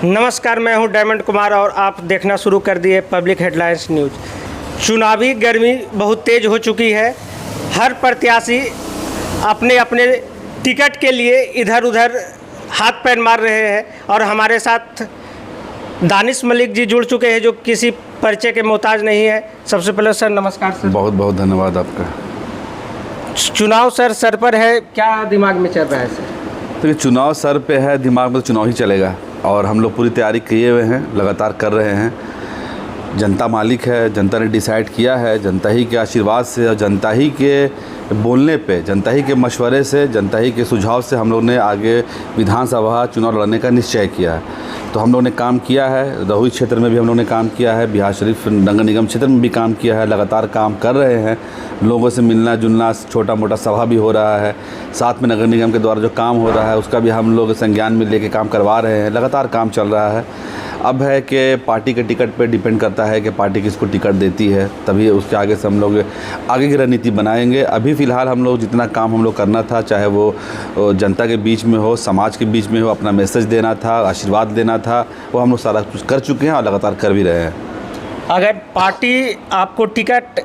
नमस्कार, मैं हूं डायमंड कुमार और आप देखना शुरू कर दिए पब्लिक हेडलाइंस न्यूज़। चुनावी गर्मी बहुत तेज़ हो चुकी है। हर प्रत्याशी अपने अपने टिकट के लिए इधर उधर हाथ पैर मार रहे हैं और हमारे साथ दानिश मलिक जी जुड़ चुके हैं जो किसी परिचय के मोहताज नहीं है। सबसे पहले सर नमस्कार। सर बहुत बहुत धन्यवाद आपका। चुनाव सर पर है, क्या दिमाग में चल रहा है सर? तो चुनाव सर पे है, दिमाग में तो चुनाव ही चलेगा और हम लोग पूरी तैयारी किए हुए हैं, लगातार कर रहे हैं। जनता मालिक है, जनता ने डिसाइड किया है, जनता ही के आशीर्वाद से और जनता ही के बोलने पे, जनता ही के मशवरे से, जनता ही के सुझाव से हम लोग ने आगे विधानसभा चुनाव लड़ने का निश्चय किया है। तो हम लोग ने काम किया है, रहुई क्षेत्र में भी हम लोग ने काम किया है, बिहार शरीफ नगर निगम क्षेत्र में भी काम किया है, लगातार काम कर रहे हैं। लोगों से मिलना जुलना, छोटा मोटा सभा भी हो रहा है, साथ में नगर निगम के द्वारा जो काम हो रहा है उसका भी हम लोग संज्ञान में लेके काम करवा रहे हैं। लगातार काम चल रहा है। अब है कि पार्टी के टिकट पे डिपेंड करता है कि पार्टी किसको टिकट देती है, तभी उसके आगे से हम लोग आगे की रणनीति बनाएंगे। अभी फ़िलहाल हम लोग जितना काम हम लोग करना था, चाहे वो जनता के बीच में हो, समाज के बीच में हो, अपना मैसेज देना था, आशीर्वाद देना था, वो हम लोग सारा कुछ कर चुके हैं और लगातार कर भी रहे हैं। अगर पार्टी आपको टिकट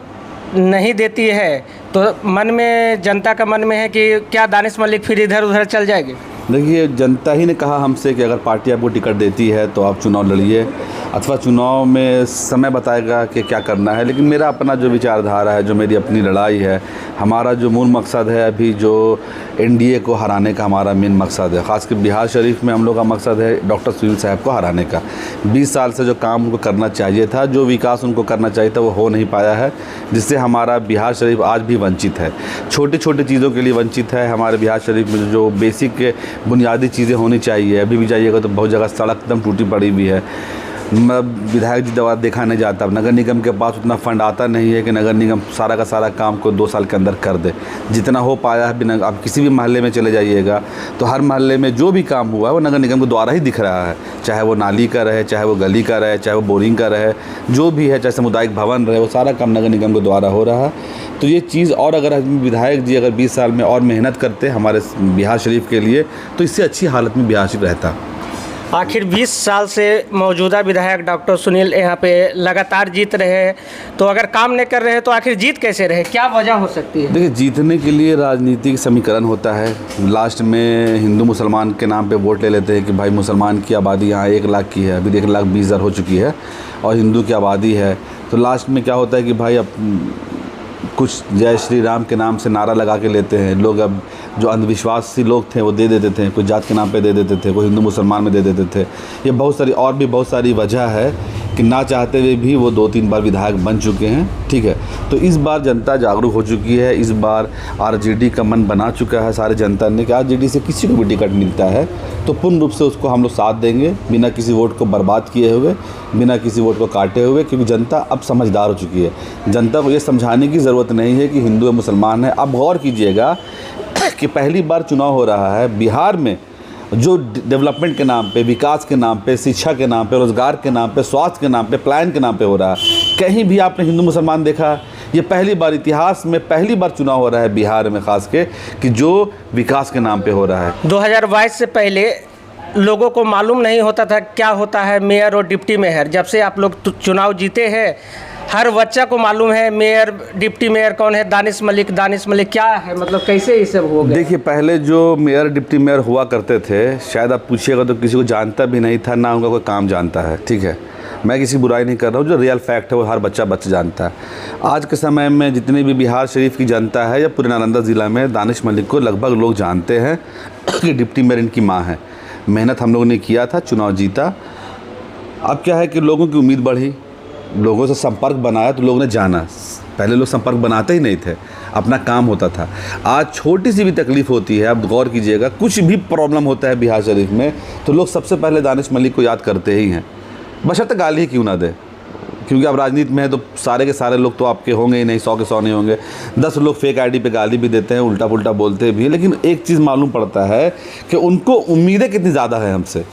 नहीं देती है तो मन में, जनता का मन में है कि क्या दानिश मलिक फिर इधर उधर चल जाएगी? देखिए, जनता ही ने कहा हमसे कि अगर पार्टी आपको टिकट देती है तो आप चुनाव लड़िए, अथवा चुनाव में समय बताएगा कि क्या करना है। लेकिन मेरा अपना जो विचारधारा है, जो मेरी अपनी लड़ाई है, हमारा जो मूल मकसद है, अभी जो एनडीए को हराने का हमारा मेन मकसद है, ख़ासकर बिहार शरीफ में हम लोग का मकसद है डॉक्टर सुनील साहब को हराने का। 20 साल से जो काम उनको करना चाहिए था, जो विकास उनको करना चाहिए था, वो हो नहीं पाया है, जिससे हमारा बिहार शरीफ आज भी वंचित है। छोटी छोटी चीज़ों के लिए वंचित है। हमारे बिहार शरीफ में जो बेसिक बुनियादी चीज़ें होनी चाहिए, अभी भी जाइएगा तो बहुत जगह सड़क एकदम टूटी पड़ी हुई है। विधायक जी दवा देखा नहीं जाता, नगर निगम के पास उतना फंड आता नहीं है कि नगर निगम सारा का सारा काम को 2 साल के अंदर कर दे। जितना हो पाया है, बिना आप किसी भी मोहल्ले में चले जाइएगा तो हर मोहल्ले में जो भी काम हुआ है वो नगर निगम के द्वारा ही दिख रहा है, चाहे वो नाली का रहे, चाहे वो गली का रहे, चाहे वो बोरिंग का रहे, जो भी है, चाहे सामुदायिक भवन रहे, वो सारा काम नगर निगम के द्वारा हो रहा है। तो ये चीज़, और अगर विधायक जी अगर 20 साल में और मेहनत करते हमारे बिहार शरीफ के लिए तो इससे अच्छी हालत में बिहार शरीफ रहता। आखिर 20 साल से मौजूदा विधायक डॉक्टर सुनील यहाँ पे लगातार जीत रहे हैं, तो अगर काम नहीं कर रहे हैं तो आखिर जीत कैसे रहे? क्या वजह हो सकती है? देखिए, जीतने के लिए राजनीतिक समीकरण होता है। लास्ट में हिंदू मुसलमान के नाम पे वोट ले लेते हैं कि भाई मुसलमान की आबादी यहाँ 1 लाख की है, अभी 1,20,000 हो चुकी है, और हिंदू की आबादी है। तो लास्ट में क्या होता है कि भाई अब कुछ जय श्री राम के नाम से नारा लगा के लेते हैं लोग। अब जो अंधविश्वासी लोग थे वो दे देते थे, कोई जात के नाम पे दे देते थे, कोई हिंदू मुसलमान में दे देते थे। ये बहुत सारी और भी बहुत सारी वजह है कि ना चाहते हुए भी वो 2-3 बार विधायक बन चुके हैं। ठीक है, तो इस बार जनता जागरूक हो चुकी है। इस बार आरजेडी का मन बना चुका है सारे जनता ने कि आरजेडी से किसी को भी टिकट मिलता है तो पूर्ण रूप से उसको हम लोग साथ देंगे, बिना किसी वोट को बर्बाद किए हुए, बिना किसी वोट को काटे हुए, क्योंकि जनता अब समझदार हो चुकी है। जनता को ये समझाने की ज़रूरत नहीं है कि हिंदू या मुसलमान है। अब गौर कीजिएगा कि पहली बार चुनाव हो रहा है बिहार में, जो डेवलपमेंट के नाम पे, विकास के नाम पे, शिक्षा के नाम पे, रोज़गार के नाम पे, स्वास्थ्य के नाम पे, प्लान के नाम पे हो रहा है। कहीं भी आपने हिंदू मुसलमान देखा? ये पहली बार, इतिहास में पहली बार चुनाव हो रहा है बिहार में खास के, कि जो विकास के नाम पे हो रहा है। 2022 से पहले लोगों को मालूम नहीं होता था क्या होता है मेयर और डिप्टी मेयर। जब से आप लोग चुनाव जीते हैं, हर बच्चा को मालूम है मेयर डिप्टी मेयर कौन है, दानिश मलिक क्या है, मतलब कैसे ये सब हो गया? देखिए, पहले जो मेयर डिप्टी मेयर हुआ करते थे, शायद आप पूछिएगा तो किसी को जानता भी नहीं था, ना उनका कोई काम जानता है। ठीक है, मैं किसी बुराई नहीं कर रहा हूँ, जो रियल फैक्ट है वो हर बच्चा जानता है। आज के समय में जितनी भी बिहार शरीफ की जनता है या पूरे नालंदा ज़िला में, दानिश मलिक को लगभग लोग जानते हैं कि डिप्टी मेयर इनकी माँ है। मेहनत हम लोगों ने किया था, चुनाव जीता। अब क्या है कि लोगों की उम्मीद बढ़ी, लोगों से संपर्क बनाया तो लोगों ने जाना। पहले लोग संपर्क बनाते ही नहीं थे, अपना काम होता था। आज छोटी सी भी तकलीफ़ होती है, अब गौर कीजिएगा, कुछ भी प्रॉब्लम होता है बिहार शरीफ में तो लोग सबसे पहले दानिश मलिक को याद करते ही हैं, बशर्ते गाली ही क्यों ना दे। क्योंकि अब राजनीति में है तो सारे के सारे लोग तो आपके होंगे ही नहीं, 100 के 100 नहीं होंगे। 10 लोग फेक आईडी पे गाली भी देते हैं, उल्टा पुल्टा बोलते भी हैं। लेकिन एक चीज़ मालूम पड़ता है कि उनको उम्मीदें कितनी ज़्यादा है हमसे।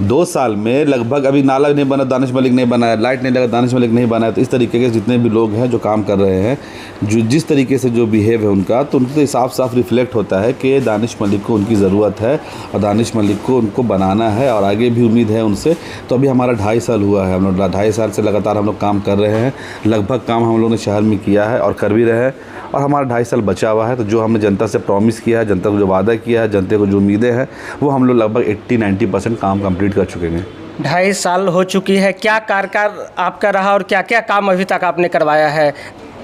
2 साल में लगभग अभी नाला नहीं बना, दानिश मलिक नहीं बनाया, लाइट नहीं लगा, दानिश मलिक नहीं बनाया। तो इस तरीके के जितने भी लोग हैं जो काम कर रहे हैं, जो जिस तरीके से जो बिहेव है उनका, तो उनको साफ साफ रिफ्लेक्ट होता है कि दानिश मलिक को उनकी ज़रूरत है और दानिश मलिक को उनको बनाना है और आगे भी उम्मीद है उनसे। तो अभी हमारा 2.5 साल हुआ है, हम लोग 2.5 साल से लगातार हम लोग काम कर रहे हैं। लगभग काम हम लोगों ने शहर में किया है और कर भी रहे हैं, और हमारा 2.5 साल बचा हुआ है। तो जो हमने जनता से प्रॉमिस किया है, जनता को जो वादा किया है, जनता को जो उम्मीदें हैं, वो हम लोग लगभग 80-90% काम कंप्लीट कर चुके हैं। 2.5 साल हो चुकी है, क्या कार्यकाल आपका रहा और क्या क्या काम अभी तक आपने करवाया है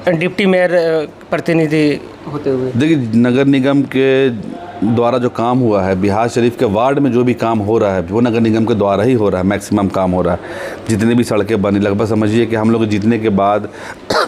डिप्टी मेयर प्रतिनिधि होते हुए? देखिए, नगर निगम के द्वारा जो काम हुआ है, बिहार शरीफ के वार्ड में जो भी काम हो रहा है वो नगर निगम के द्वारा ही हो रहा है। मैक्सिमम काम हो रहा है। जितने भी सड़कें बनी, लगभग समझिए कि हम लोग जीतने के बाद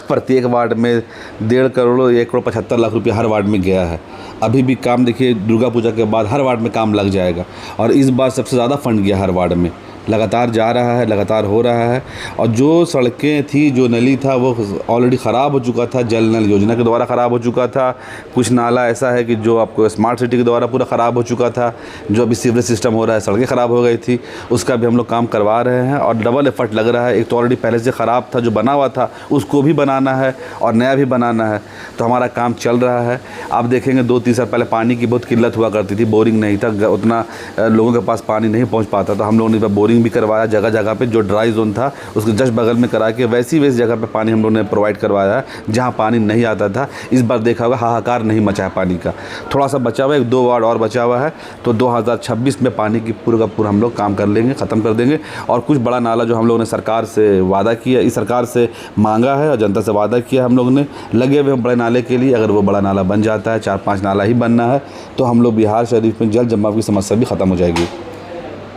प्रत्येक वार्ड में 1.5 करोड़ 1,75,00,000 रुपये हर वार्ड में गया है। अभी भी काम देखिए, दुर्गा पूजा के बाद हर वार्ड में काम लग जाएगा, और इस बार सबसे ज़्यादा फंड गया हर वार्ड में। लगातार जा रहा है, लगातार हो रहा है। और जो सड़कें थी, जो नली था, वो ऑलरेडी ख़राब हो चुका था, जल नल योजना के द्वारा ख़राब हो चुका था। कुछ नाला ऐसा है कि जो आपको स्मार्ट सिटी के द्वारा पूरा ख़राब हो चुका था। जो अभी सीवरेज सिस्टम हो रहा है, सड़कें ख़राब हो गई थी, उसका भी हम लोग काम करवा रहे हैं और डबल एफर्ट लग रहा है। एक तो ऑलरेडी पहले से ख़राब था, जो बना हुआ था उसको भी बनाना है और नया भी बनाना है। तो हमारा काम चल रहा है। आप देखेंगे 2-3 साल पहले पानी की बहुत किल्लत हुआ करती थी, बोरिंग नहीं था, उतना लोगों के पास पानी नहीं पहुँच पाता था। हम लोगों ने बोरिंग भी करवाया जगह जगह पे। जो ड्राई जोन था उसके जस्ट बगल में करा के वैसी जगह पे पानी हम लोगों ने प्रोवाइड करवाया है जहाँ पानी नहीं आता था। इस बार देखा होगा हाहाकार नहीं मचा है पानी का। थोड़ा सा बचा हुआ है, 1-2 वार्ड और बचा हुआ है। तो 2026 में पानी की पूरा का पूरा हम लोग काम कर लेंगे, ख़त्म कर देंगे। और कुछ बड़ा नाला जो हम लोगों ने सरकार से वादा किया, इस सरकार से मांगा है और जनता से वादा किया हम लोगों ने, लगे हुए हम बड़े नाले के लिए। अगर वो बड़ा नाला बन जाता है, 4-5 नाला ही बनना है, तो हम लोग बिहार शरीफ में जल जमाव की समस्या भी ख़त्म हो जाएगी।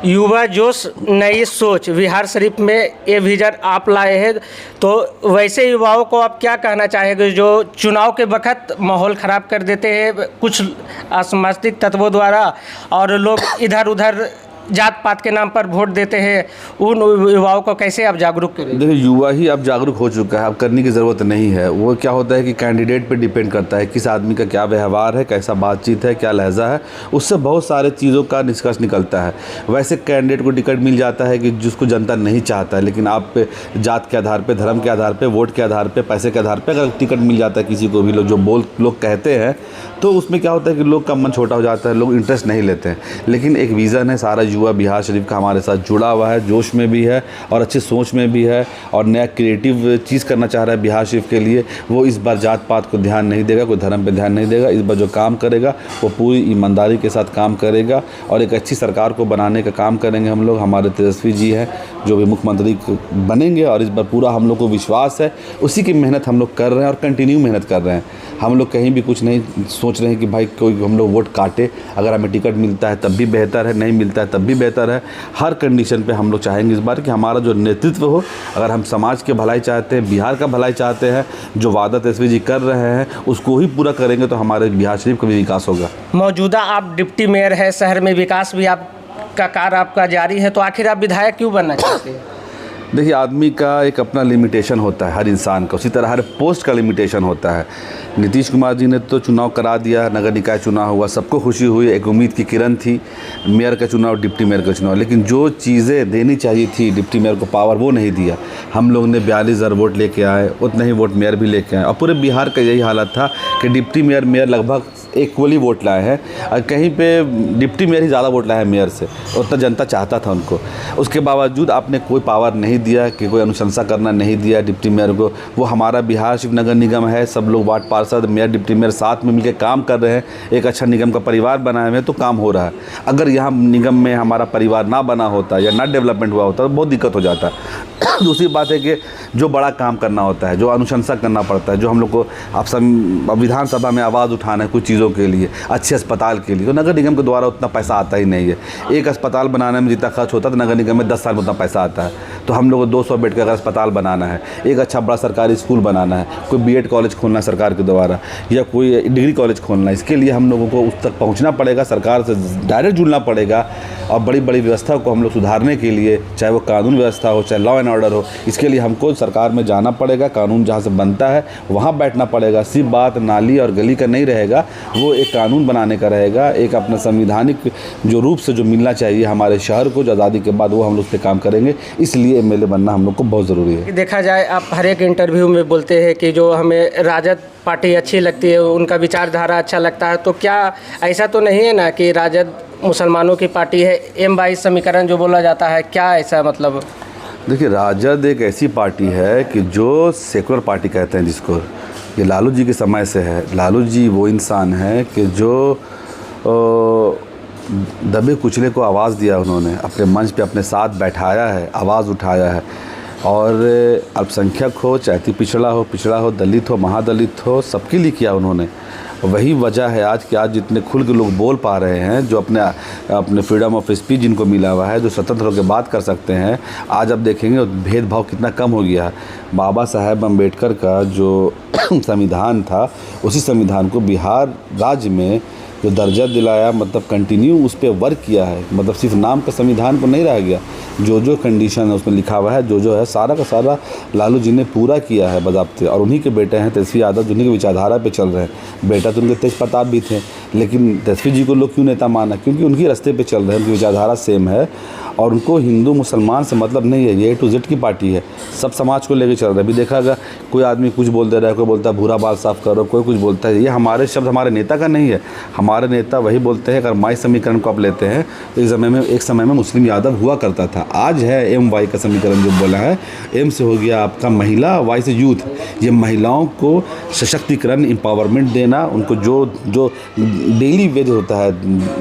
युवा जोश, नई सोच, बिहार शरीफ में ये विजन आप लाए हैं, तो वैसे युवाओं को आप क्या कहना चाहेंगे जो चुनाव के वक्त माहौल ख़राब कर देते हैं कुछ असामाजिक तत्वों द्वारा, और लोग इधर उधर जात पात के नाम पर वोट देते हैं? उन युवाओं को कैसे आप जागरूक करें? देखिए, युवा ही अब जागरूक हो चुका है, अब करने की ज़रूरत नहीं है। वो क्या होता है कि कैंडिडेट पे डिपेंड करता है, किस आदमी का क्या व्यवहार है, कैसा बातचीत है, क्या लहजा है, उससे बहुत सारे चीज़ों का निष्कर्ष निकलता है। वैसे कैंडिडेट को टिकट मिल जाता है कि जिसको जनता नहीं चाहता है, लेकिन आप पे जात के आधार पर, धर्म के आधार पर, वोट के आधार पर, पैसे के आधार पर अगर टिकट मिल जाता है किसी को भी, लोग कहते हैं, तो उसमें क्या होता है कि लोग का मन छोटा हो जाता है, लोग इंटरेस्ट नहीं लेते हैं। लेकिन एक विज़न है, सारा युवा बिहार शरीफ का हमारे साथ जुड़ा हुआ है, जोश में भी है और अच्छी सोच में भी है, और नया क्रिएटिव चीज़ करना चाह रहा है बिहार शरीफ के लिए। वो इस बार जात पात को ध्यान नहीं देगा, कोई धर्म पे ध्यान नहीं देगा। इस बार जो काम करेगा वो पूरी ईमानदारी के साथ काम करेगा और एक अच्छी सरकार को बनाने का काम करेंगे हम लोग। हमारे तेजस्वी जी हैं जो भी मुख्यमंत्री बनेंगे, और इस बार पूरा हम लोग को विश्वास है। उसी की मेहनत हम लोग कर रहे हैं और कंटिन्यू मेहनत कर रहे हैं। हम लोग कहीं भी कुछ नहीं सोच रहे हैं कि भाई कोई हम लोग वोट काटे। अगर हमें टिकट मिलता है तब भी बेहतर है, नहीं मिलता है तब भी बेहतर है। हर कंडीशन पे हम लोग चाहेंगे इस बार कि हमारा जो नेतृत्व हो, अगर हम समाज के भलाई चाहते हैं, बिहार का भलाई चाहते हैं, जो वादा तेजस्वी जी कर रहे हैं उसको ही पूरा करेंगे, तो हमारे बिहार शरीफ का भी विकास होगा। मौजूदा आप डिप्टी मेयर है, शहर में विकास भी आपका कार्य आपका जारी है, तो आखिर आप विधायक क्यों बनना चाहते हैं? देखिए, आदमी का एक अपना लिमिटेशन होता है, हर इंसान का। उसी तरह हर पोस्ट का लिमिटेशन होता है। नीतीश कुमार जी ने तो चुनाव करा दिया, नगर निकाय चुनाव हुआ, सबको खुशी हुई, एक उम्मीद की किरण थी। मेयर का चुनाव, डिप्टी मेयर का चुनाव, लेकिन जो चीज़ें देनी चाहिए थी डिप्टी मेयर को पावर, वो नहीं दिया। हम लोग ने 42,000 वोट लेके आए, उतना ही वोट मेयर भी लेके आए, और पूरे बिहार का यही हालत था कि डिप्टी मेयर मेयर लगभग इक्वली वोट लाए हैं, और कहीं पे डिप्टी मेयर ही ज़्यादा वोट लाए हैं मेयर से। उतना जनता चाहता था उनको, उसके बावजूद आपने कोई पावर नहीं दिया, कि कोई अनुशंसा करना नहीं दिया डिप्टी मेयर को। वो हमारा बिहार शरीफ नगर निगम है, सब लोग वार्ड पार्षद, मेयर, डिप्टी मेयर साथ में मिलकर काम कर रहे हैं, एक अच्छा निगम का परिवार बनाए हुए हैं, तो काम हो रहा है। अगर यहाँ निगम में हमारा परिवार ना बना होता या ना डेवलपमेंट हुआ होता तो बहुत दिक्कत हो जाता है। दूसरी बात है कि जो बड़ा काम करना होता है, जो अनुशंसा करना पड़ता है, जो हम लोग को आप सब विधानसभा में आवाज़ उठाना है कुछ चीज़ों के लिए, अच्छे अस्पताल के लिए, तो नगर निगम के द्वारा उतना पैसा आता ही नहीं है। एक अस्पताल बनाने में जितना खर्च होता है तो नगर निगम में 10 साल में उतना पैसा आता है। तो हम लोग को 200 बेड का अगर अस्पताल बनाना है, एक अच्छा बड़ा सरकारी स्कूल बनाना है, कोई बीएड कॉलेज खोलना है सरकार के द्वारा, या कोई डिग्री कॉलेज खोलना है, इसके लिए हम लोगों को उस तक पहुँचना पड़ेगा, सरकार से डायरेक्ट जुड़ना पड़ेगा। और बड़ी बड़ी व्यवस्था को हम लोग सुधारने के लिए, चाहे वो कानून व्यवस्था हो, चाहे लॉ एंड ऑर्डर हो, इसके लिए हमको सरकार में जाना पड़ेगा, कानून जहाँ से बनता है वहाँ बैठना पड़ेगा। सिर्फ बात नाली और गली का नहीं रहेगा, वो एक कानून बनाने का रहेगा, एक अपना संविधानिक जो रूप से जो मिलना चाहिए हमारे शहर को जो आज़ादी के बाद, वो हम लोग उस पर काम करेंगे। इसलिए एमएलए बनना हम लोग को बहुत ज़रूरी है। देखा जाए आप हर एक इंटरव्यू में बोलते हैं कि जो हमें राजद पार्टी अच्छी लगती है, उनका विचारधारा अच्छा लगता है, तो क्या ऐसा तो नहीं है ना कि राजद मुसलमानों की पार्टी है? M22 समीकरण जो बोला जाता है, क्या ऐसा मतलब? देखिए, राजद एक ऐसी पार्टी है कि जो सेकुलर पार्टी कहते हैं जिसको, ये लालू जी के समय से है। लालू जी वो इंसान है कि जो दबे कुचले को आवाज़ दिया, उन्होंने अपने मंच पे अपने साथ बैठाया है, आवाज़ उठाया है। और अल्पसंख्यक हो, चाहे पिछड़ा हो, दलित हो, महादलित हो, सबके लिए किया उन्होंने। वही वजह है आज कि आज जितने खुल के लोग बोल पा रहे हैं, जो अपने फ्रीडम ऑफ स्पीच जिनको मिला हुआ है, जो स्वतंत्र होकर बात कर सकते हैं, आज आप देखेंगे भेदभाव कितना कम हो गया है। बाबा साहेब अम्बेडकर का जो संविधान था, उसी संविधान को बिहार राज्य में जो दर्जा दिलाया, मतलब कंटिन्यू उस पर वर्क किया है, मतलब सिर्फ नाम का संविधान को नहीं रह गया। जो कंडीशन है उसमें लिखा हुआ है, जो है सारा का सारा लालू जी ने पूरा किया है बज़ाब्ते। और उन्हीं के बेटे हैं तेजस्वी यादव, जिन्हीं की विचारधारा पे चल रहे हैं। बेटा तो उनके तेज प्रताप भी थे, लेकिन तेजस्वी जी को लोग क्यों नेता माना? क्योंकि उनकी रास्ते पे चल रहे हैं, उनकी विचारधारा सेम है और उनको हिंदू मुसलमान से मतलब नहीं है। ये A to Z की पार्टी है, सब समाज को लेकर चल रहा है। अभी देखा गया, कोई आदमी कुछ बोल दे रहा है, कोई बोलता है भूरा बाल साफ करो, कोई कुछ बोलता है। ये हमारे शब्द हमारे नेता का नहीं है। हमारे नेता वही बोलते हैं। अगर माई समीकरण को आप लेते हैं तो एक समय में मुस्लिम यादव हुआ करता था। आज है MY का समीकरण जो बोला है। M से हो गया आपका महिला, Y से यूथ। ये महिलाओं को सशक्तिकरण, एम्पावरमेंट देना, उनको जो डेली वेज होता है,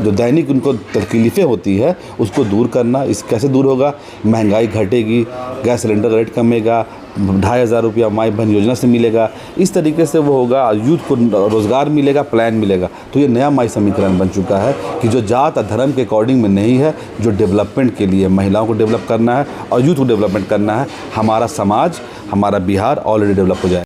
जो दैनिक उनको तकलीफ़ें होती है, उसको दूर करना। इस कैसे दूर होगा? महंगाई घटेगी, गैस सिलेंडर का रेट कमेगा, 2500 रुपया माई बहन योजना से मिलेगा। इस तरीके से वो होगा, यूथ को रोज़गार मिलेगा, प्लान मिलेगा। तो ये नया माई समीकरण बन चुका है कि जो जात और धर्म के अकॉर्डिंग में नहीं है, जो डेवलपमेंट के लिए महिलाओं को डेवलप करना है और यूथ को डेवलपमेंट करना है। हमारा समाज, हमारा बिहार ऑलरेडी डेवलप हो जाए।